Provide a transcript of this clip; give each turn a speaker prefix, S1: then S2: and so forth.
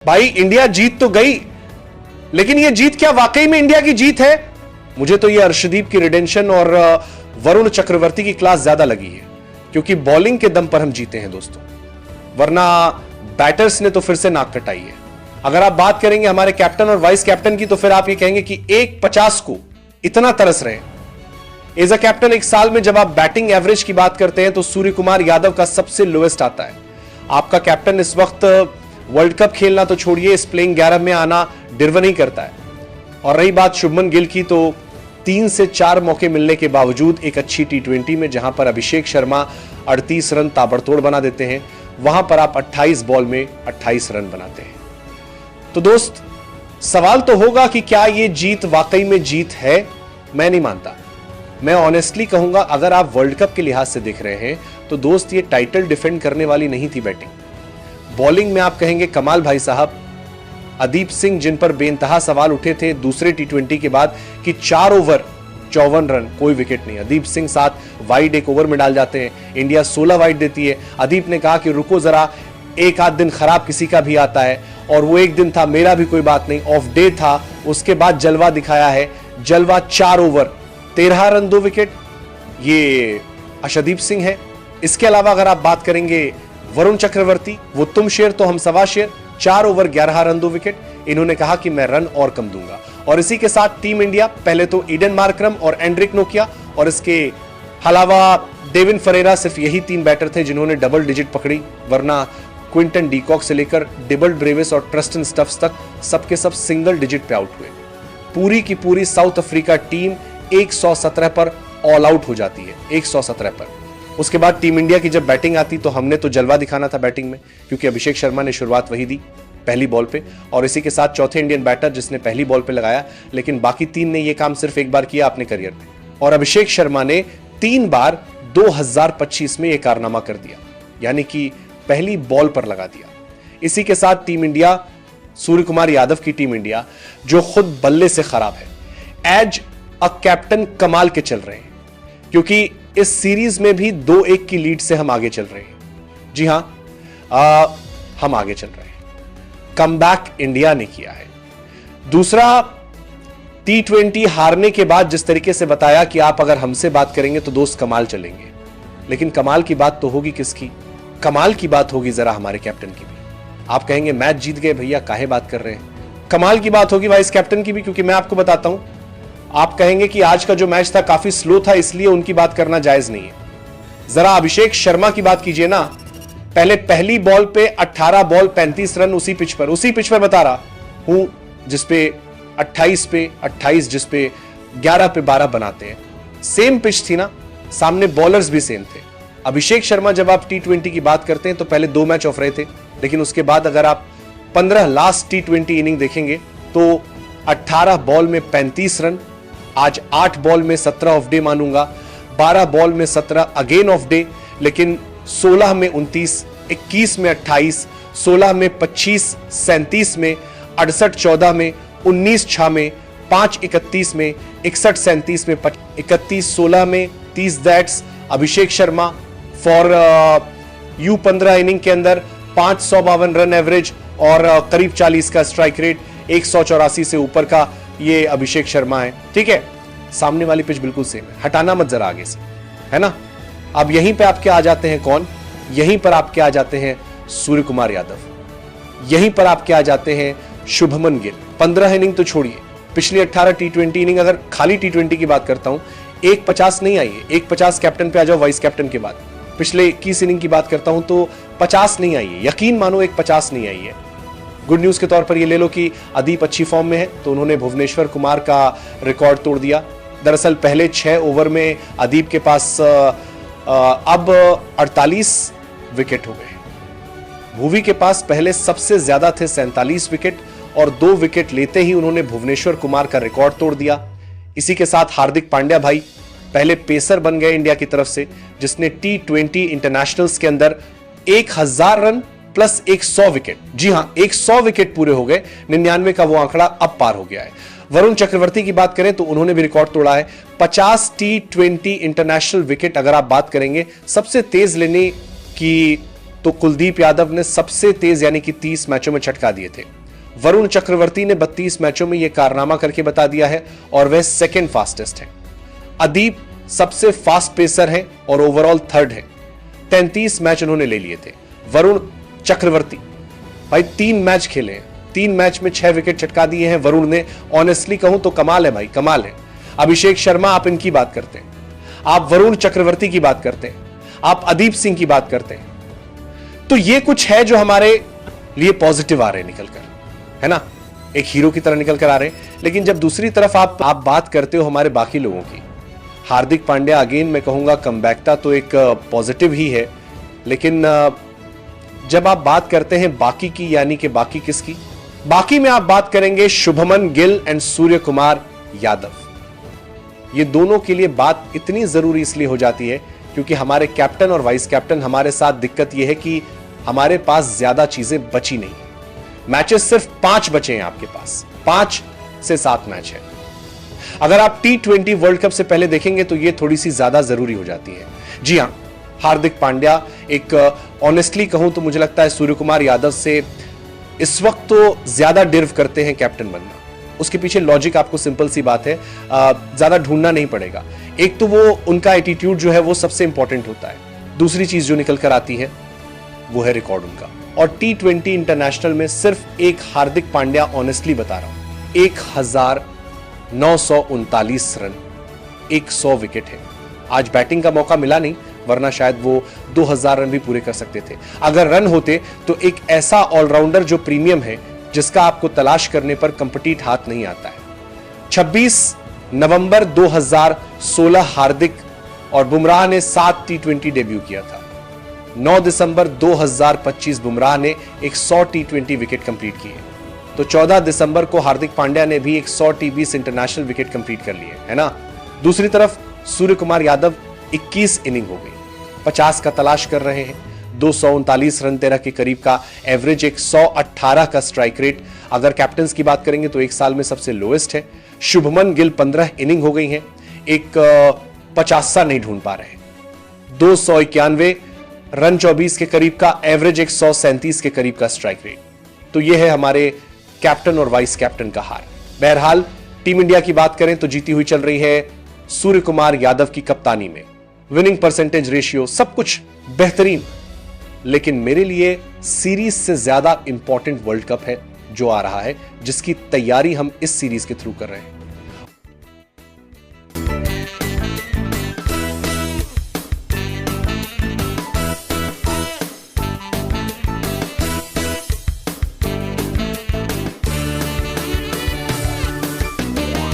S1: भाई इंडिया जीत तो गई, लेकिन यह जीत क्या वाकई में इंडिया की जीत है? मुझे तो यह अर्शदीप की रिडेंशन और वरुण चक्रवर्ती की क्लास ज्यादा लगी है, क्योंकि बॉलिंग के दम पर हम जीते हैं दोस्तों, वरना बैटर्स ने तो फिर से नाक कटाई है। अगर आप बात करेंगे हमारे कैप्टन और वाइस कैप्टन की, तो फिर आप ये कहेंगे कि 1.50 को इतना तरस रहे। एज अ कैप्टन एक साल में जब आप बैटिंग एवरेज की बात करते हैं तो सूर्य कुमार यादव का सबसे लोएस्ट आता है। आपका कैप्टन इस वक्त वर्ल्ड कप खेलना तो छोड़िए, इस प्लेइंग 11 में आना डिर्व नहीं करता है। और रही बात शुभमन गिल की, तो 3 से 4 मौके मिलने के बावजूद एक अच्छी टी20 में जहां पर अभिषेक शर्मा 38 रन ताबड़तोड़ बना देते हैं, वहां पर आप 28 बॉल में 28 रन बनाते हैं। तो दोस्त, सवाल तो होगा कि क्या यह जीत वाकई में जीत है? मैं नहीं मानता। मैं ऑनेस्टली कहूंगा, अगर आप वर्ल्ड कप के लिहाज से देख रहे हैं तो दोस्त, ये टाइटल डिफेंड करने वाली नहीं थी बैटिंग। बॉलिंग में आप कहेंगे कमाल भाई साहब, अदीप सिंह जिन पर बेइंतहा सवाल उठे थे दूसरे टी20 के बाद कि 4 ओवर 54 रन, कोई विकेट नहीं। अदीप सिंह 7 वाइड एक ओवर में डाल जाते हैं, इंडिया 16 वाइड देती है। अदीप ने कहा कि रुको जरा, एक आध दिन खराब किसी का भी आता है, और वो एक दिन था, मेरा भी कोई बात नहीं, ऑफ डे था। उसके बाद जलवा दिखाया है, जलवा 4 ओवर 13 रन 2 विकेट, ये अर्शदीप सिंह है। इसके अलावा अगर आप बात करेंगे वरुण चक्रवर्ती, वो तुम शेर तो हम सवा शेर, 4 ओवर 11 रन 2 विकेट। इन्होंने कहा कि मैं रन और कम दूंगा। और इसी के साथ टीम इंडिया, पहले तो ईडन मार्करम और एंड्रिक नोकिया, और इसके अलावा डेविन फरेरा, सिर्फ यही 3 बैटर थे जिन्होंने डबल डिजिट पकड़ी, वरना क्विंटन डीकॉक से लेकर डिबल्ड ब्रेविस और ट्रस्टन स्टफ्स तक सबके सब सिंगल डिजिट पे आउट हुए। पूरी की पूरी साउथ अफ्रीका टीम 117 पर ऑल आउट हो जाती है, 117 पर। उसके बाद टीम इंडिया की जब बैटिंग आती तो हमने तो जलवा दिखाना था बैटिंग में, क्योंकि अभिषेक शर्मा ने शुरुआत वही दी पहली बॉल पे, और इसी के साथ चौथे इंडियन बैटर जिसने पहली बॉल पे लगाया, लेकिन बाकी 3 ने यह काम सिर्फ एक बार किया अपने करियर में, और अभिषेक शर्मा ने 3 बार 2025 में यह कारनामा कर दिया, यानी कि पहली बॉल पर लगा दिया। इसी के साथ टीम इंडिया, सूर्य कुमार यादव की टीम इंडिया, जो खुद बल्ले से खराब है, एज अ कैप्टन कमाल के चल रहे हैं, क्योंकि इस सीरीज में भी 2-1 की लीड से हम आगे चल रहे हैं। जी हां, हम आगे चल रहे हैं। कमबैक इंडिया ने किया है। दूसरा, टी20 हारने के बाद जिस तरीके से बताया कि आप अगर हमसे बात करेंगे तो दोस्त कमाल चलेंगे, लेकिन कमाल की बात तो होगी किसकी? कमाल की बात होगी जरा हमारे कैप्टन की भी। आप कहेंगे मैच जीत गए भैया, काहे बात कर रहे हैं? कमाल की बात होगी वाइस कैप्टन की भी, क्योंकि मैं आपको बताता हूं, आप कहेंगे कि आज का जो मैच था काफी स्लो था, इसलिए उनकी बात करना जायज नहीं है। जरा अभिषेक शर्मा की बात कीजिए ना। पहली बॉल पे 18 बॉल 35 रन, उसी पिच पर बता रहा हूं जिसपे 28 पे 28, जिसपे 11 पे 12 बनाते हैं। सेम पिच थी ना, सामने बॉलर्स भी सेम थे। अभिषेक शर्मा, जब आप टी20 की बात करते हैं तो पहले 2 मैच ऑफ रहे थे, लेकिन उसके बाद अगर आप 15 लास्ट टी20 इनिंग देखेंगे तो 18 बॉल में 35 रन, आज 8 बॉल में 17 ऑफ डे मानूंगा, 12 बॉल में 17 अगेन ऑफ डे, लेकिन 16 में 29, 21 में 28, 16 में 25, 37 में 68, 14 में 19, 6 में 5, 31 में 61, 37 में 31, 16 में 30। That's Abhishek Sharma for U15 inning के अंदर 552 रन एवरेज और करीब 40 का स्ट्राइक रेट, 184 से ऊपर का ये अभिषेक शर्मा है। ठीक है, सामने वाली पिच बिल्कुल सेम है, हटाना मत जरा आगे से, है ना। अब यहीं पे आपके आ जाते हैं कौन? यहीं पर आपके आ जाते हैं सूर्य कुमार यादव, यहीं पर आपके आ जाते हैं शुभमन गिल। 15 इनिंग तो छोड़िए, पिछली 18 टी20 इनिंग, अगर खाली टी20 की बात करता हूं, 150 नहीं आई है। 150 कैप्टन पे आ जाओ वाइस कैप्टन के बाद। पिछले 21 इनिंग की बात करता हूं तो 50 नहीं आई है, यकीन मानो 150 नहीं आई है। गुड न्यूज के तौर पर ये ले लो कि अदीप अच्छी फॉर्म में है, तो उन्होंने भुवनेश्वर कुमार का रिकॉर्ड तोड़ दिया। दरअसल पहले 6 ओवर में अदीप के पास अब 48 विकेट हो गए। भुवी के पास पहले सबसे ज्यादा थे 47 विकेट, और 2 विकेट लेते ही उन्होंने भुवनेश्वर कुमार का रिकॉर्ड तोड़ दिया। इसी के साथ हार्दिक पांड्या भाई पहले पेसर बन गए इंडिया की तरफ से, जिसने टी20 इंटरनेशनल्स के अंदर 1000 रन प्लस 100 विकेट, जी हां 100 विकेट पूरे हो गए। 99 का वो आंकड़ा अब पार हो गया है। वरुण चक्रवर्ती की बात करें तो उन्होंने भी रिकॉर्ड तोड़ा है, 50 टी20 इंटरनेशनल विकेट। अगर आप बात करेंगे सबसे तेज लेने की तो कुलदीप यादव ने सबसे तेज यानी कि 30 मैचों में छटका दिए थे। वरुण चक्रवर्ती ने 32 मैचों में यह कारनामा करके बता दिया है और वह सेकंड फास्टेस्ट है। अदीप सबसे फास्ट पेसर है और ओवरऑल थर्ड है, 33 मैच उन्होंने ले लिए थे। वरुण चक्रवर्ती भाई 3 मैच खेले हैं, 3 मैच में 6 विकेट चटका दिए हैं वरुण ने। ऑनेस्टली कहूं तो कमाल है भाई, कमाल है। अभिषेक शर्मा आप इनकी बात करते हैं, आप वरुण चक्रवर्ती की बात करते हैं, आप अदीप सिंह की बात करते हैं, तो ये कुछ है जो हमारे लिए पॉजिटिव आ रहे हैं निकलकर, है ना, एक हीरो की तरह निकलकर आ रहे हैं। लेकिन जब दूसरी तरफ आप बात करते हो हमारे बाकी लोगों की, हार्दिक पांड्या अगेन मैं कहूंगा कमबैकता तो एक पॉजिटिव ही है, लेकिन जब आप बात करते हैं बाकी की, यानी कि बाकी किसकी, बाकी में आप बात करेंगे शुभमन गिल एंड सूर्य कुमार यादव। ये दोनों के लिए बात इतनी जरूरी इसलिए हो जाती है क्योंकि हमारे कैप्टन और वाइस कैप्टन, हमारे साथ दिक्कत यह है कि हमारे पास ज्यादा चीजें बची नहीं। मैचेस सिर्फ 5 बचे हैं आपके पास, 5 से 7 मैच है। अगर आप T20 वर्ल्ड कप से पहले देखेंगे तो ये थोड़ी सी ज्यादा जरूरी हो जाती है। जी हां, हार्दिक पांड्या एक ऑनेस्टली कहूं तो मुझे लगता है सूर्य कुमार यादव से इस वक्त तो ज्यादा डिर्व करते हैं कैप्टन बनना। उसके पीछे लॉजिक आपको सिंपल सी बात है, ज्यादा ढूंढना नहीं पड़ेगा। एक तो वो उनका एटीट्यूड जो है वो सबसे इंपॉर्टेंट होता है, दूसरी चीज जो निकल कर आती है वो है रिकॉर्ड उनका। और T20 इंटरनेशनल में सिर्फ एक हार्दिक पांड्या, ऑनेस्टली बता रहा हूं, 1939 रन, 100 विकेट है। आज बैटिंग का मौका मिला नहीं, वरना शायद वो 2000 रन भी पूरे कर सकते थे। अगर रन होते तो एक ऐसा ऑलराउंडर जो प्रीमियम है, जिसका आपको तलाश करने पर कंपटीट हाथ नहीं आता है। 26 नवंबर 2016 हार्दिक और बुमराह ने 7 T20 डेब्यू किया था। 9 दिसंबर 2025 बुमराह ने 100 T20 विकेट कंप्लीट किए, तो 14 दिसंबर को हार्दिक पांड्या ने भी 100 T20 इंटरनेशनल विकेट कंप्लीट कर लिए, है ना। दूसरी तरफ सूर्य कुमार यादव 21 इनिंग हो गई, 50 का तलाश कर रहे हैं, 239 रन 13 के करीब का एवरेज, 118 का स्ट्राइक रेट। अगर कैप्टन्स की बात करेंगे तो एक साल में सबसे लोएस्ट है। शुभमन गिल 15 इनिंग हो गई हैं, एक 50 नहीं ढूंढ पा रहे, 291 रन 24 के करीब का एवरेज, 137 के करीब का स्ट्राइक रेट। तो यह है हमारे कैप्टन और वाइस कैप्टन का हार। बहरहाल टीम इंडिया की बात करें तो जीती हुई चल रही है सूर्य कुमार यादव की कप्तानी में। विनिंग परसेंटेज रेशियो सब कुछ बेहतरीन, लेकिन मेरे लिए सीरीज से ज्यादा इंपॉर्टेंट वर्ल्ड कप है जो आ रहा है, जिसकी तैयारी हम इस सीरीज के थ्रू कर रहे हैं।